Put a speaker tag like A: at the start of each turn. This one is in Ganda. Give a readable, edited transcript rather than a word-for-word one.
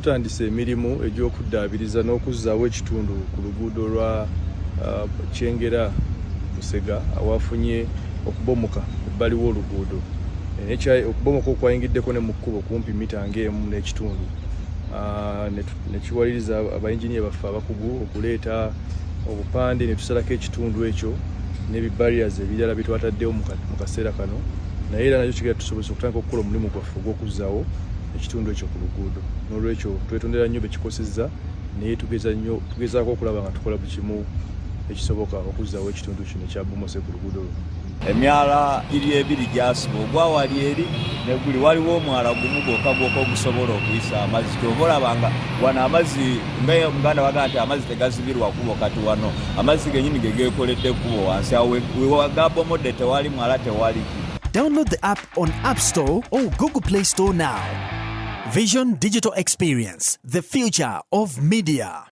A: tutandise emirimu egy'okuddaabiriza n'okuzzaawo ekitundu ku luguudo lwa Kyengera Busega awafunye okubomoka ebbali w'oluguudo. Okubomoka okwayingiddeko ne mu kkubo kumpi mita ng'emu n'ekitundu. Ne kiwaliriza abayinjiniya baffe abakugu okuleeta obupande ne tusalako ekitundu ekyo n'ebibarriers ebirala bye twataddewo mu kaseera kano, naye era nakyo kigenda tusobozesa okutandika okukola omulimu gwaffe ogw'okuzzaawo ekitundu ekyo ku luguudo. N'olwekyo twetondera nnyo bekikosezza, naye tugezaako okulaba nga tukola buli kimu ekisoboka okuzzaawo ekitundu kino ekya lubomose ku luguudo luno.
B: Emyala ebiri gyasiba ogwa wali eri neguli waliwo omwala gumu gwokka ogusobola okuyisa amazzi. Kyova olabanga wano amazzi nga Muganda bagaa nti amazzi tegazibirwa kubo, kati wano amazzi genyini gegekoledde kubo wansi awo wegabomodde tewali mwala tewali.
C: Download the app on App Store or Google Play Store now. Vision Digital Experience, the future of media.